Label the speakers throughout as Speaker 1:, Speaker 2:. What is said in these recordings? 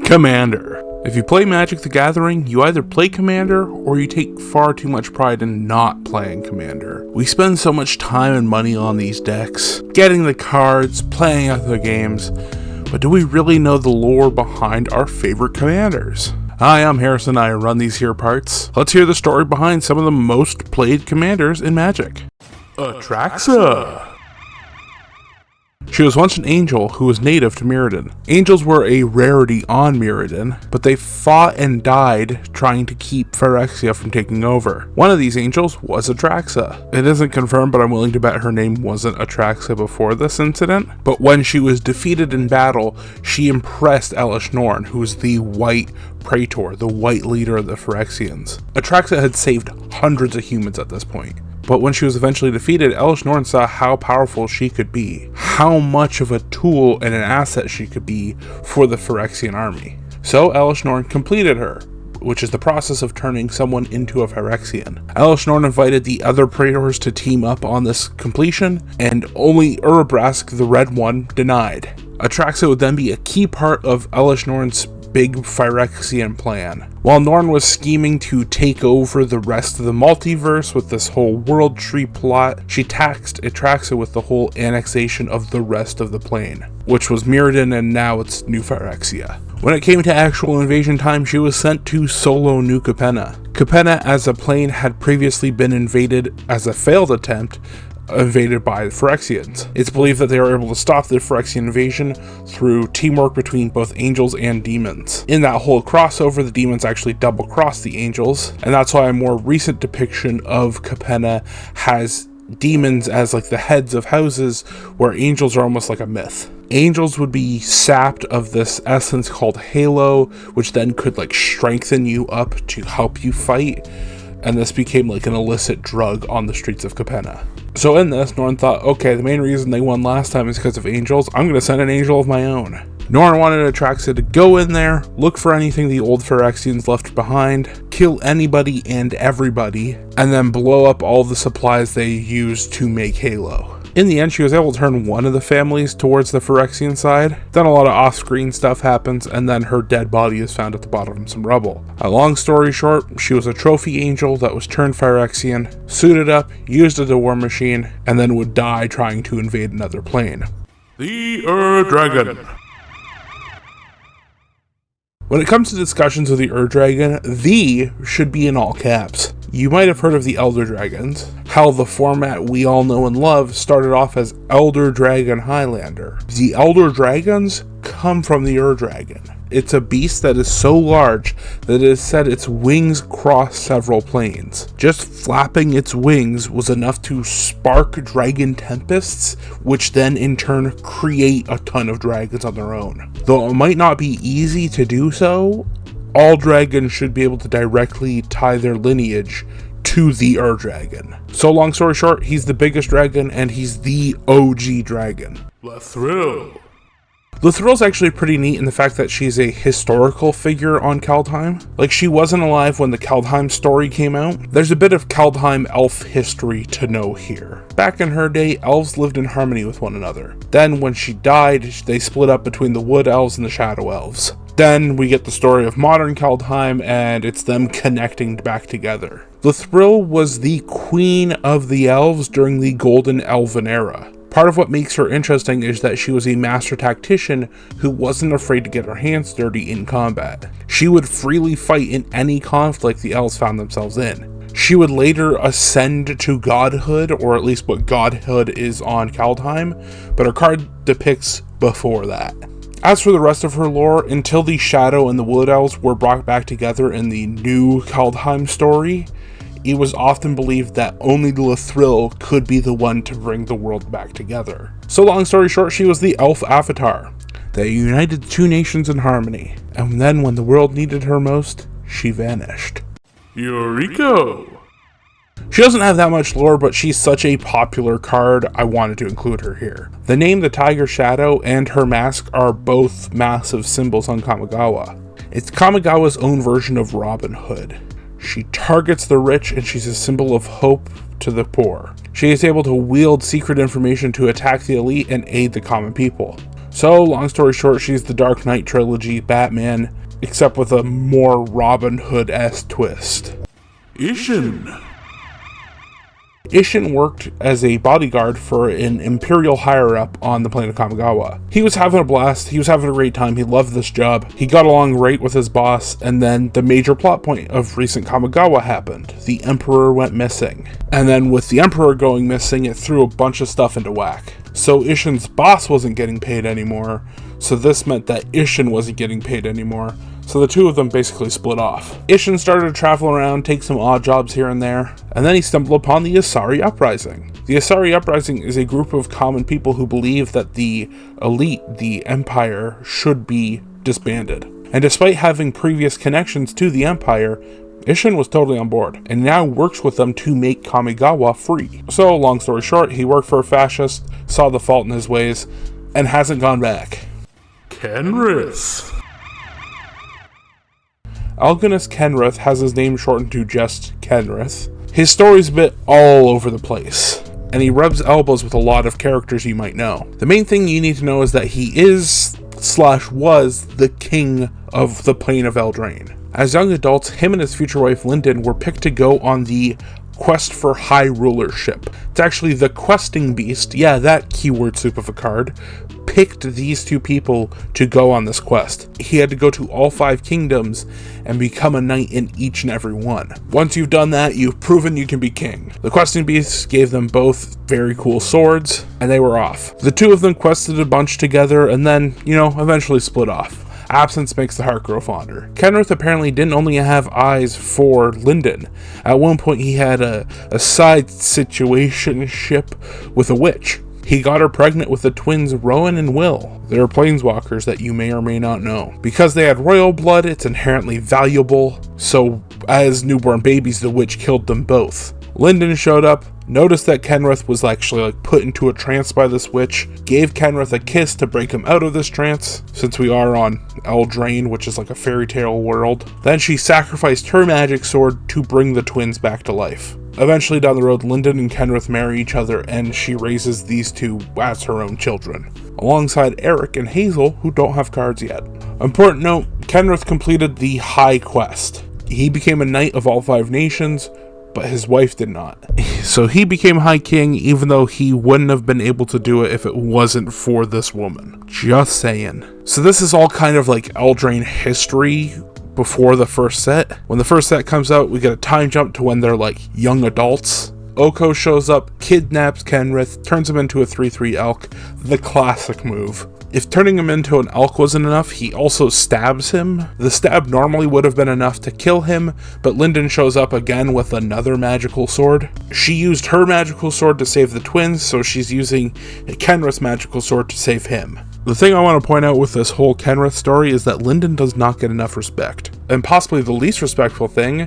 Speaker 1: Commander. If you play Magic the Gathering, you either play Commander or you take far too much pride in not playing Commander. We spend so much time and money on these decks, getting the cards, playing other games, but do we really know the lore behind our favorite commanders? Hi, I'm Harrison, I run these here parts. Let's hear the story behind some of the most played commanders in Magic. Atraxa. She was once an angel who was native to Mirrodin. Angels were a rarity on Mirrodin, but they fought and died trying to keep Phyrexia from taking over. One of these angels was Atraxa. It isn't confirmed, but I'm willing to bet her name wasn't Atraxa before this incident. But when she was defeated in battle, she impressed Elesh Norn, who was the White Praetor, the white leader of the Phyrexians. Atraxa had saved hundreds of humans at this point. But when she was eventually defeated, Elesh Norn saw how powerful she could be, how much of a tool and an asset she could be for the Phyrexian army. So Elesh Norn completed her, which is the process of turning someone into a Phyrexian. Elesh Norn invited the other Praetors to team up on this completion, and only Urabrask, the red one, denied. Atraxa would then be a key part of Elesh Norn's big Phyrexian plan. While Norn was scheming to take over the rest of the multiverse with this whole world tree plot, she taxed Atraxa with the whole annexation of the rest of the plane, which was Mirrodin and now it's New Phyrexia. When it came to actual invasion time, she was sent to solo New Capenna. Capenna as a plane had previously been invaded as a failed attempt, invaded by the Phyrexians. It's believed that they were able to stop the Phyrexian invasion through teamwork between both angels and demons. In that whole crossover, the demons actually double-crossed the angels, and that's why a more recent depiction of Capenna has demons as like the heads of houses, where angels are almost like a myth. Angels would be sapped of this essence called Halo, which then could like strengthen you up to help you fight, and this became like an illicit drug on the streets of Capenna. So in this, Norn thought, okay, the main reason they won last time is because of angels. I'm going to send an angel of my own. Norn wanted Atraxa to go in there, look for anything the old Phyrexians left behind, kill anybody and everybody, and then blow up all the supplies they used to make Halo. In the end, she was able to turn one of the families towards the Phyrexian side. Then a lot of off-screen stuff happens, and then her dead body is found at the bottom of some rubble. A long story short, she was a trophy angel that was turned Phyrexian, suited up, used as a war machine, and then would die trying to invade another plane. The Dragon. When it comes to discussions of the Dragon, "the" should be in all caps. You might have heard of the Elder Dragons, how the format we all know and love started off as Elder Dragon Highlander. The Elder Dragons come from the Dragon. It's a beast that is so large that it is said its wings cross several planes. Just flapping its wings was enough to spark dragon tempests, which then in turn create a ton of dragons on their own. Though it might not be easy to do so, all dragons should be able to directly tie their lineage to the Dragon. So long story short, he's the biggest dragon and he's the OG dragon. Lathril. Lathril's actually pretty neat in the fact that she's a historical figure on Kaldheim. Like, she wasn't alive when the Kaldheim story came out. There's a bit of Kaldheim elf history to know here. Back in her day, elves lived in harmony with one another. Then when she died, they split up between the wood elves and the shadow elves. Then we get the story of modern Kaldheim, and it's them connecting back together. Lathril was the queen of the elves during the Golden Elven era. Part of what makes her interesting is that she was a master tactician who wasn't afraid to get her hands dirty in combat. She would freely fight in any conflict the elves found themselves in. She would later ascend to godhood, or at least what godhood is on Kaldheim, but her card depicts before that. As for the rest of her lore, until the Shadow and the Wood Elves were brought back together in the new Kaldheim story, it was often believed that only Lathril could be the one to bring the world back together. So long story short, she was the elf avatar that united the two nations in harmony. And then when the world needed her most, she vanished. Yuriko. She doesn't have that much lore, but she's such a popular card, I wanted to include her here. The name the Tiger Shadow and her mask are both massive symbols on Kamigawa. It's Kamigawa's own version of Robin Hood. She targets the rich and she's a symbol of hope to the poor. She is able to wield secret information to attack the elite and aid the common people. So, long story short, she's the Dark Knight trilogy Batman, except with a more Robin Hood-esque twist. Isshin. Isshin worked as a bodyguard for an Imperial higher-up on the plane of Kamigawa. He was having a blast, he was having a great time, he loved this job, he got along great with his boss, and then the major plot point of recent Kamigawa happened. The Emperor went missing. And then with the Emperor going missing, it threw a bunch of stuff into whack. So Isshin's boss wasn't getting paid anymore, so this meant that Isshin wasn't getting paid anymore. So the two of them basically split off. Isshin started to travel around, take some odd jobs here and there, and then he stumbled upon the Asari Uprising. The Asari Uprising is a group of common people who believe that the elite, the Empire, should be disbanded. And despite having previous connections to the Empire, Isshin was totally on board, and now works with them to make Kamigawa free. So, long story short, he worked for a fascist, saw the fault in his ways, and hasn't gone back. Kenrith. Algonist Kenrith has his name shortened to just Kenrith. His story's a bit all over the place, and he rubs elbows with a lot of characters you might know. The main thing you need to know is that he is / was the king of the plane of Eldraine. As young adults, him and his future wife Lyndon were picked to go on the quest for high rulership. It's actually the questing beast, yeah, that keyword soup of a card, picked these two people to go on this quest. He had to go to all 5 kingdoms and become a knight in each and every one. Once you've done that, you've proven you can be king. The questing beasts gave them both very cool swords, and they were off. The two of them quested a bunch together and then, eventually split off. Absence makes the heart grow fonder. Kenrith apparently didn't only have eyes for Lyndon. At one point he had a side situationship with a witch. He got her pregnant with the twins Rowan and Will. They're planeswalkers that you may or may not know. Because they had royal blood, it's inherently valuable, so as newborn babies the witch killed them both. Lyndon showed up, noticed that Kenrith was actually put into a trance by this witch, gave Kenrith a kiss to break him out of this trance, since we are on Eldraine, which is like a fairy tale world. Then she sacrificed her magic sword to bring the twins back to life. Eventually down the road, Lyndon and Kenrith marry each other, and she raises these two as her own children, alongside Eric and Hazel, who don't have cards yet. Important note, Kenrith completed the High Quest. He became a knight of all 5 nations, but his wife did not. So he became High King, even though he wouldn't have been able to do it if it wasn't for this woman. Just saying. So this is all kind of like Eldraine history before the first set. When the first set comes out, we get a time jump to when they're young adults. Oko shows up, kidnaps Kenrith, turns him into a 3/3 elk, the classic move. If turning him into an elk wasn't enough, he also stabs him. The stab normally would have been enough to kill him, but Lyndon shows up again with another magical sword. She used her magical sword to save the twins, so she's using Kenrith's magical sword to save him. The thing I want to point out with this whole Kenrith story is that Lyndon does not get enough respect. And possibly the least respectful thing,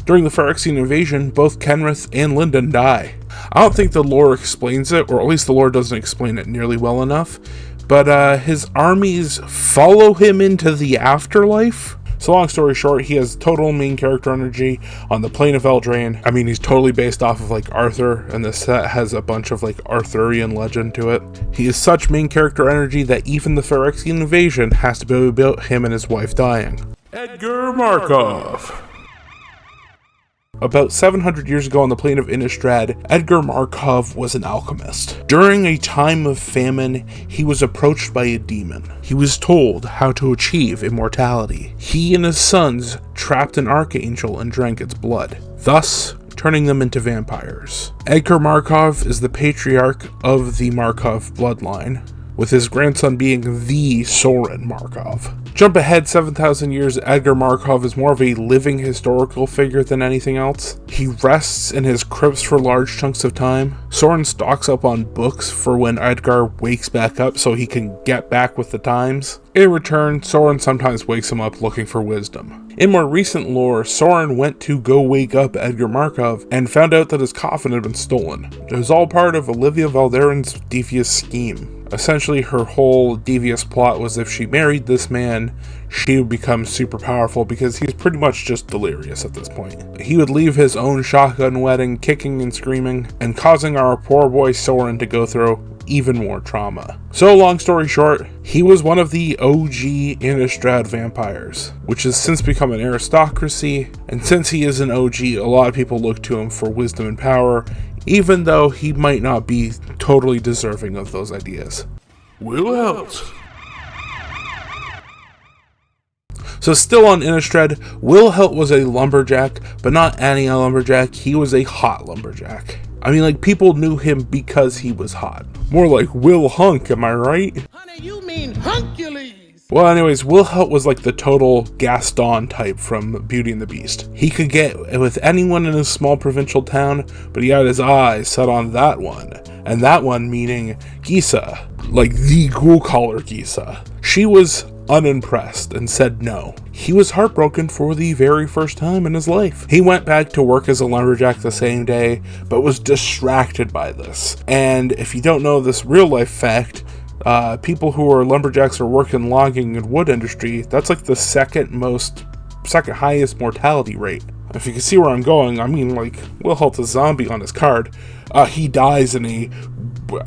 Speaker 1: during the Phyrexian invasion, both Kenrith and Lyndon die. I don't think the lore explains it, or at least the lore doesn't explain it nearly well enough, but his armies follow him into the afterlife. So long story short, he has total main character energy on the plane of Eldraine. I mean, he's totally based off of Arthur, and the set has a bunch of Arthurian legend to it. He is such main character energy that even the Phyrexian invasion has to be about him and his wife dying. Edgar Markov. About 700 years ago on the plane of Innistrad, Edgar Markov was an alchemist. During a time of famine, he was approached by a demon. He was told how to achieve immortality. He and his sons trapped an archangel and drank its blood, thus turning them into vampires. Edgar Markov is the patriarch of the Markov bloodline, with his grandson being the Soren Markov. Jump ahead 7,000 years, Edgar Markov is more of a living historical figure than anything else. He rests in his crypts for large chunks of time. Soren stocks up on books for when Edgar wakes back up so he can get back with the times. In return, Soren sometimes wakes him up looking for wisdom. In more recent lore, Soren went to go wake up Edgar Markov and found out that his coffin had been stolen. It was all part of Olivia Valderen's devious scheme. Essentially, her whole devious plot was if she married this man, she would become super powerful because he's pretty much just delirious at this point. He would leave his own shotgun wedding kicking and screaming and causing our poor boy Soren to go through even more trauma. So long story short, he was one of the OG Innistrad vampires, which has since become an aristocracy, and since he is an OG, a lot of people look to him for wisdom and power, even though he might not be totally deserving of those ideas. Wilhelt. So still on Innistrad, Wilhelt was a lumberjack, but not any lumberjack, he was a hot lumberjack. I mean, like, people knew him because he was hot. More like Will Hunk, am I right?
Speaker 2: Honey, you mean Huncules!
Speaker 1: Well, anyways, Wilhelt was like the total Gaston type from Beauty and the Beast. He could get with anyone in a small provincial town, but he had his eyes set on that one. And that one meaning Gisa, like the ghoul caller Gisa. She was unimpressed and said no. He was heartbroken for the very first time in his life. He went back to work as a lumberjack the same day, but was distracted by this. And if you don't know this real life fact, people who are lumberjacks or work in logging and wood industry, that's like the second highest mortality rate. If you can see where I'm going, I mean, like, Wilhelt's a zombie on his card. He dies in a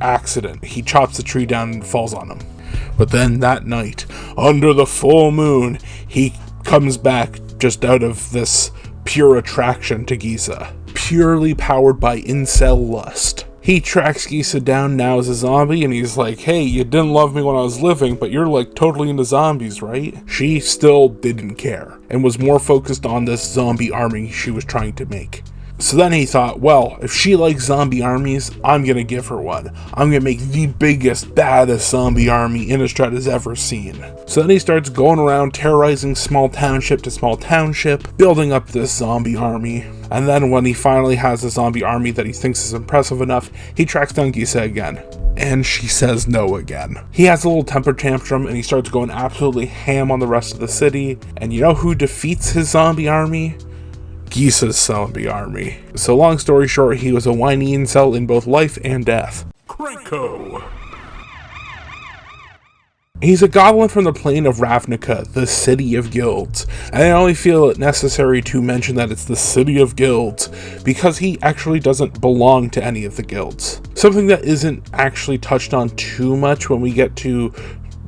Speaker 1: accident. He chops the tree down and falls on him. But then that night, under the full moon, he comes back just out of this pure attraction to Gisa, purely powered by incel lust. He tracks Gisa down now as a zombie, and he's like, hey, you didn't love me when I was living, but you're like totally into zombies, right? She still didn't care, and was more focused on this zombie army she was trying to make. So then he thought, well, if she likes zombie armies, I'm gonna give her one. I'm gonna make the biggest, baddest zombie army Innistrad has ever seen. So then he starts going around terrorizing small township to small township, building up this zombie army. And then when he finally has a zombie army that he thinks is impressive enough, he tracks down Gisa again. And she says no again. He has a little temper tantrum and he starts going absolutely ham on the rest of the city. And you know who defeats his zombie army? Gisa's zombie army. So long story short, he was a whiny incel in both life and death. Krenko. He's a goblin from the plane of Ravnica, the City of Guilds, and I only feel it necessary to mention that it's the City of Guilds because he actually doesn't belong to any of the guilds. Something that isn't actually touched on too much when we get to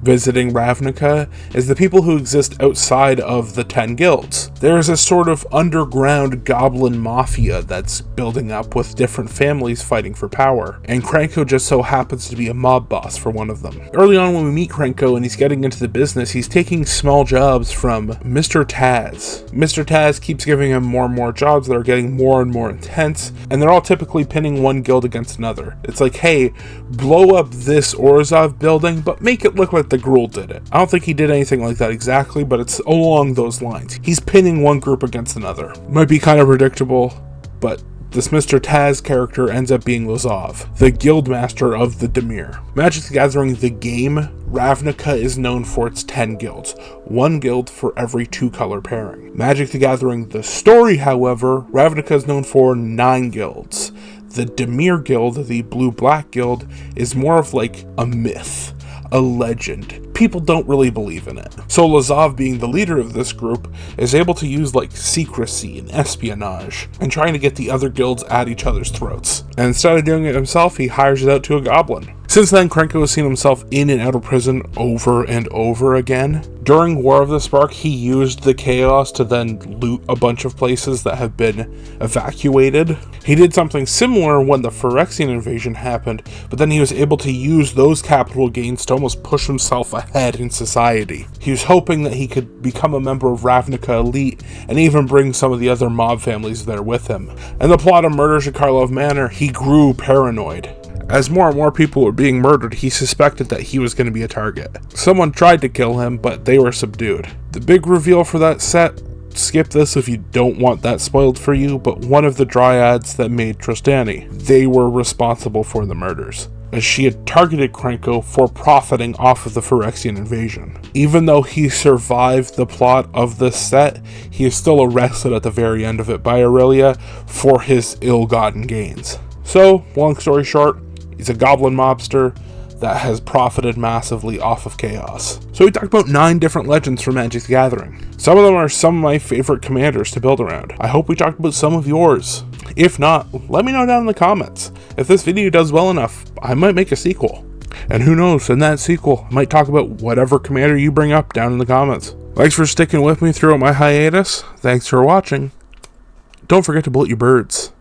Speaker 1: visiting Ravnica is the people who exist outside of the 10 guilds. There's a sort of underground goblin mafia that's building up with different families fighting for power, and Krenko just so happens to be a mob boss for one of them. Early on when we meet Krenko and he's getting into the business, he's taking small jobs from Mr. Taz. Mr. Taz keeps giving him more and more jobs that are getting more and more intense, and they're all typically pinning one guild against another. It's like, hey, blow up this Orzhov building, but make it look like the Gruul did it. I don't think he did anything like that exactly, but it's along those lines. He's pinning one group against another. Might be kind of predictable, but this Mr. Taz character ends up being Lazav, the guildmaster of the Dimir. Magic the Gathering, the game, Ravnica is known for its 10 guilds, one guild for every 2-color pairing. Magic the Gathering, the story, however, Ravnica is known for 9 guilds. The Dimir Guild, the Blue-Black Guild, is more of like a myth, a legend. People don't really believe in it. So Lazav, being the leader of this group, is able to use like secrecy and espionage and trying to get the other guilds at each other's throats. And instead of doing it himself, he hires it out to a goblin. Since then, Krenko has seen himself in and out of prison over and over again. During War of the Spark, he used the chaos to then loot a bunch of places that have been evacuated. He did something similar when the Phyrexian invasion happened, but then he was able to use those capital gains to almost push himself ahead in society. He was hoping that he could become a member of Ravnica Elite and even bring some of the other mob families there with him. In the plot of Murders at Karlov Manor, he grew paranoid. As more and more people were being murdered, he suspected that he was going to be a target. Someone tried to kill him, but they were subdued. The big reveal for that set, skip this if you don't want that spoiled for you, but one of the dryads that made Trostani, they were responsible for the murders, as she had targeted Krenko for profiting off of the Phyrexian invasion. Even though he survived the plot of this set, he is still arrested at the very end of it by Aurelia for his ill-gotten gains. So, long story short, he's a goblin mobster that has profited massively off of chaos. So we talked about 9 different legends from Magic the Gathering. Some of them are some of my favorite commanders to build around. I hope we talked about some of yours. If not, let me know down in the comments. If this video does well enough, I might make a sequel. And who knows, in that sequel, I might talk about whatever commander you bring up down in the comments. Thanks for sticking with me throughout my hiatus. Thanks for watching. Don't forget to bullet your birds.